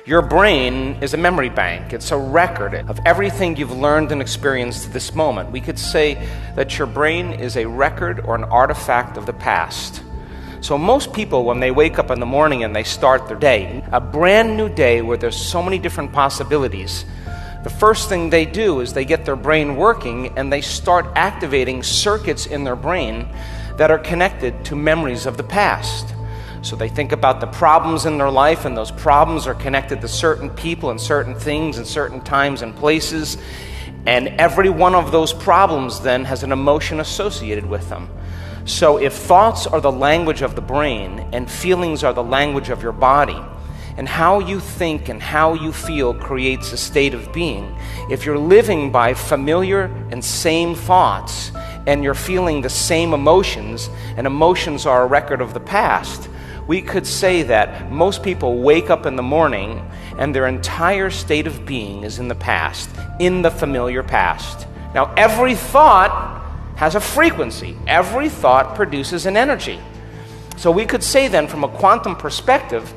Your brain is a memory bank. It's a record of everything you've learned and experienced to this moment. We could say that your brain is a record or an artifact of the past. So most people, when they wake up in the morning and they start their day, a brand new day where there's so many different possibilities, the first thing they do is they get their brain working and they start activating circuits in their brain that are connected to memories of the past. So they think about the problems in their life, and those problems are connected to certain people and certain things and certain times and places. And every one of those problems then has an emotion associated with them. So if thoughts are the language of the brain and feelings are the language of your body, and how you think and how you feel creates a state of being, if you're living by familiar and same thoughts and you're feeling the same emotions, and emotions are a record of the past, we could say that most people wake up in the morning and their entire state of being is in the past, in the familiar past. Now, every thought has a frequency. Every thought produces an energy. So we could say then, from a quantum perspective,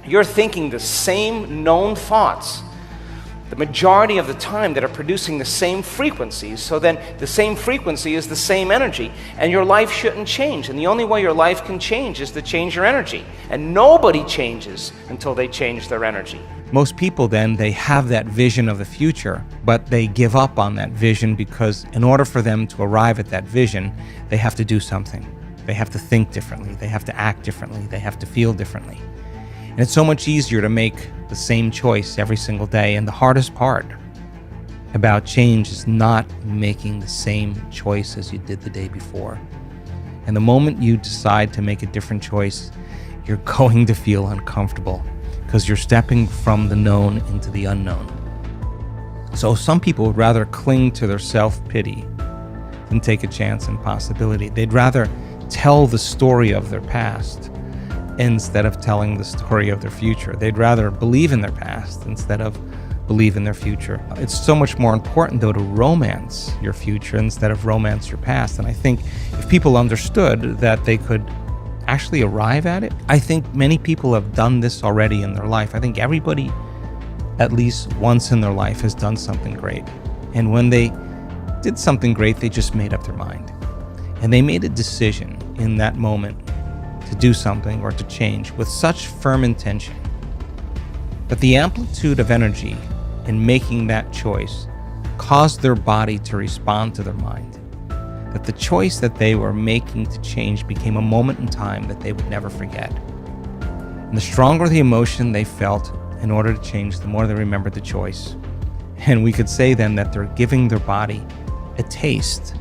you're thinking the same known thoughts the majority of the time that are producing the same frequencies. So then the same frequency is the same energy, and your life shouldn't change. And the only way your life can change is to change your energy. And nobody changes until they change their energy. Most people then, they have that vision of the future, but they give up on that vision because in order for them to arrive at that vision, they have to do something. They have to think differently. They have to act differently. They have to feel differently. And it's so much easier to make the same choice every single day. And the hardest part about change is not making the same choice as you did the day before. And the moment you decide to make a different choice, you're going to feel uncomfortable because you're stepping from the known into the unknown. So some people would rather cling to their self-pity than take a chance in possibility. They'd rather tell the story of their past instead of telling the story of their future. They'd rather believe in their past instead of believe in their future. It's so much more important, though, to romance your future instead of romance your past. And I think if people understood that they could actually arrive at it, I think many people have done this already in their life. I think everybody, at least once in their life, has done something great. And when they did something great, they just made up their mind. And they made a decision in that moment to do something or to change with such firm intention that the amplitude of energy in making that choice caused their body to respond to their mind, that the choice that they were making to change became a moment in time that they would never forget. And the stronger the emotion they felt in order to change, the more they remembered the choice. And we could say then that they're giving their body a taste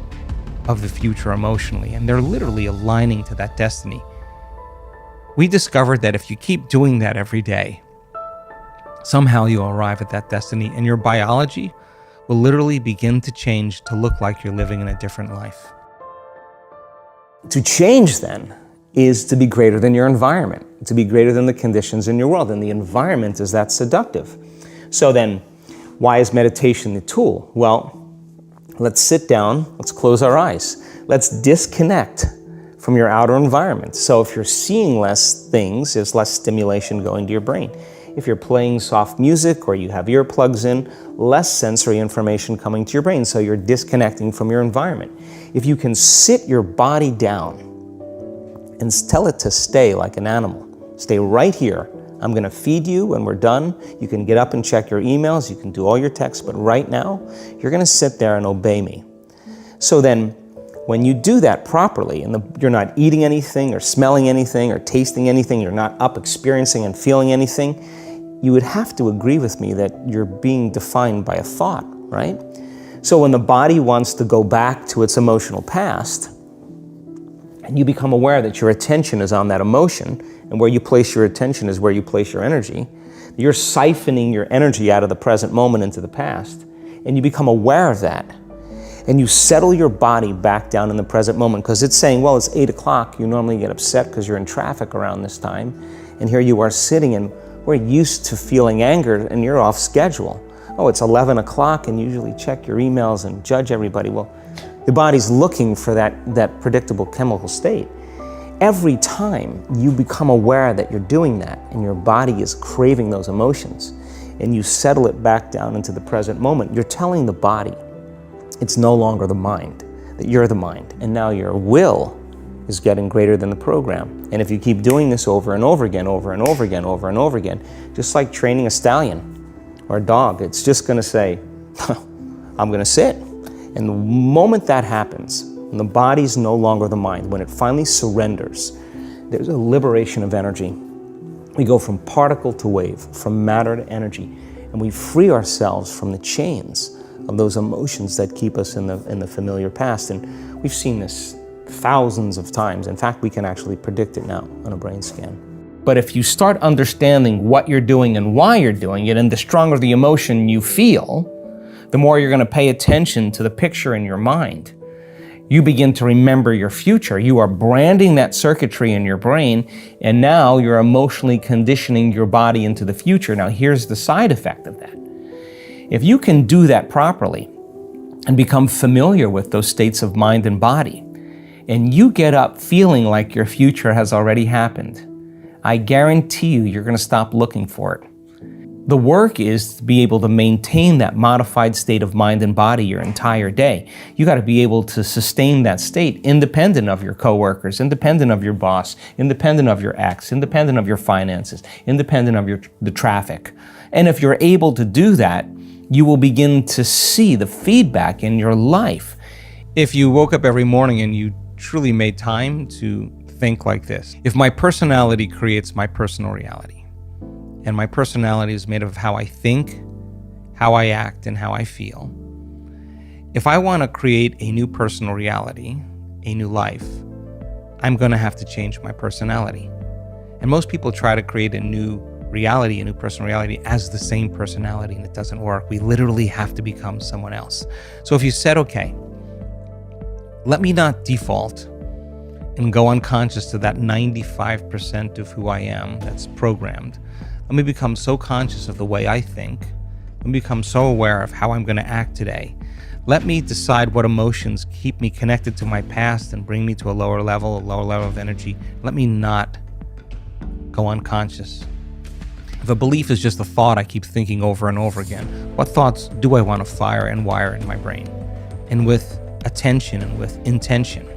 of the future emotionally, and they're literally aligning to that destiny. We discovered that if you keep doing that every day, somehow you'll arrive at that destiny, and your biology will literally begin to change to look like you're living in a different life. To change, then, is to be greater than your environment, to be greater than the conditions in your world, and the environment is that seductive. So then, why is meditation the tool? Well, let's sit down, let's close our eyes, let's disconnect from your outer environment. So if you're seeing less things, there's less stimulation going to your brain. If you're playing soft music or you have earplugs in, less sensory information coming to your brain, so you're disconnecting from your environment. If you can sit your body down and tell it to stay like an animal, stay right here. I'm gonna feed you when we're done. You can get up and check your emails, you can do all your texts, but right now, you're gonna sit there and obey me. So then, when you do that properly, and you're not eating anything or smelling anything or tasting anything, you're not up experiencing and feeling anything, you would have to agree with me that you're being defined by a thought, right? So when the body wants to go back to its emotional past, and you become aware that your attention is on that emotion, and where you place your attention is where you place your energy, you're siphoning your energy out of the present moment into the past, and you become aware of that. And you settle your body back down in the present moment, because it's saying, well, it's 8 o'clock. You normally get upset because you're in traffic around this time. And here you are sitting, and we're used to feeling anger, and you're off schedule. Oh, it's 11 o'clock, and you usually check your emails and judge everybody. Well, the body's looking for that predictable chemical state. every time you become aware that you're doing that and your body is craving those emotions and you settle it back down into the present moment, you're telling the body it's no longer the mind, that you're the mind, and now your will is getting greater than the program. And if you keep doing this over and over again, over and over again, over and over again, just like training a stallion or a dog, it's just gonna say, I'm gonna sit. And the moment that happens, and the body's no longer the mind, when it finally surrenders, there's a liberation of energy. We go from particle to wave, from matter to energy, and we free ourselves from the chains of those emotions that keep us in the familiar past. And we've seen this thousands of times. In fact, we can actually predict it now on a brain scan. But if you start understanding what you're doing and why you're doing it, and the stronger the emotion you feel, the more you're going to pay attention to the picture in your mind. You begin to remember your future. You are branding that circuitry in your brain, and now you're emotionally conditioning your body into the future. Now, here's the side effect of that. If you can do that properly and become familiar with those states of mind and body, and you get up feeling like your future has already happened, I guarantee you're going to stop looking for it. The work is to be able to maintain that modified state of mind and body your entire day. You got to be able to sustain that state independent of your coworkers, independent of your boss, independent of your ex, independent of your finances, independent of the traffic. And if you're able to do that, you will begin to see the feedback in your life. If you woke up every morning and you truly made time to think like this: if my personality creates my personal reality, and my personality is made of how I think, how I act, and how I feel, if I want to create a new personal reality, a new life, I'm going to have to change my personality. And most people try to create a new reality, a new personal reality, as the same personality, and it doesn't work. We literally have to become someone else. So if you said, okay, let me not default and go unconscious to that 95% of who I am that's programmed. Let me become so conscious of the way I think. Let me become so aware of how I'm going to act today. Let me decide what emotions keep me connected to my past and bring me to a lower level of energy. Let me not go unconscious. If a belief is just a thought I keep thinking over and over again, what thoughts do I want to fire and wire in my brain? And with attention and with intention,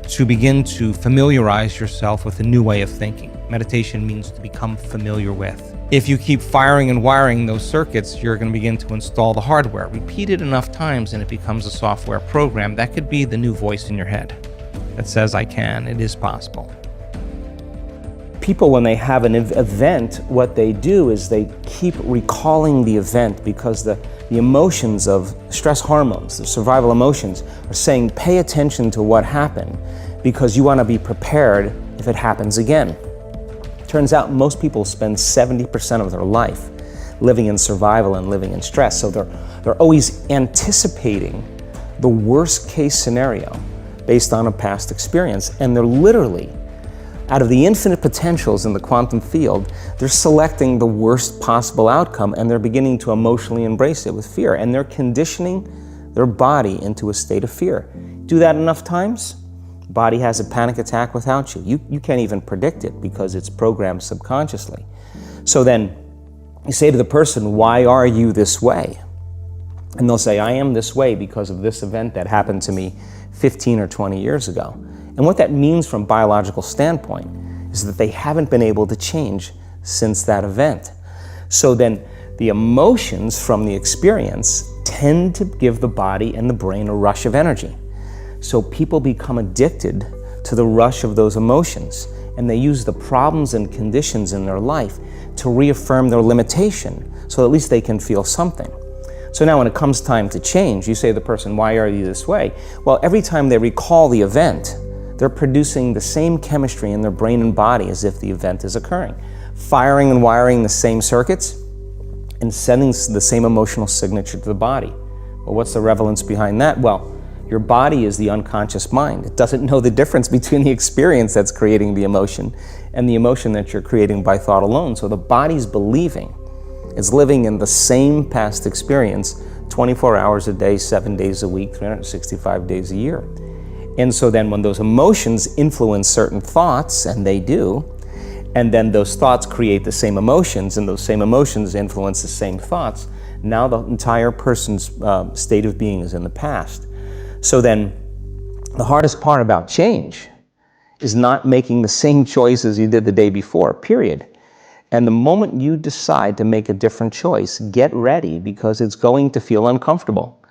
to begin to familiarize yourself with a new way of thinking. Meditation means to become familiar with. If you keep firing and wiring those circuits, you're going to begin to install the hardware. Repeat it enough times and it becomes a software program. That could be the new voice in your head that says, I can, it is possible. People, when they have an event, what they do is they keep recalling the event because the emotions of stress hormones, the survival emotions, are saying pay attention to what happened because you want to be prepared if it happens again. Turns out most people spend 70% of their life living in survival and living in stress, so they're always anticipating the worst case scenario based on a past experience, and they're literally, out of the infinite potentials in the quantum field, they're selecting the worst possible outcome and they're beginning to emotionally embrace it with fear, and they're conditioning their body into a state of fear. Do that enough times, body has a panic attack without you. You can't even predict it because it's programmed subconsciously. So then you say to the person, why are you this way? And they'll say, I am this way because of this event that happened to me 15 or 20 years ago. And what that means from a biological standpoint is that they haven't been able to change since that event. So then the emotions from the experience tend to give the body and the brain a rush of energy. So people become addicted to the rush of those emotions, and they use the problems and conditions in their life to reaffirm their limitation, so at least they can feel something. So now when it comes time to change, you say to the person, why are you this way? Well, every time they recall the event, they're producing the same chemistry in their brain and body as if the event is occurring, firing and wiring the same circuits and sending the same emotional signature to the body. Well, what's the relevance behind that? Well, your body is the unconscious mind. It doesn't know the difference between the experience that's creating the emotion and the emotion that you're creating by thought alone. So the body's believing it's living in the same past experience 24 hours a day, 7 days a week, 365 days a year. And so then when those emotions influence certain thoughts, and they do, and then those thoughts create the same emotions, and those same emotions influence the same thoughts, now the entire person's state of being is in the past. So then the hardest part about change is not making the same choices you did the day before, period. And the moment you decide to make a different choice, get ready, because it's going to feel uncomfortable.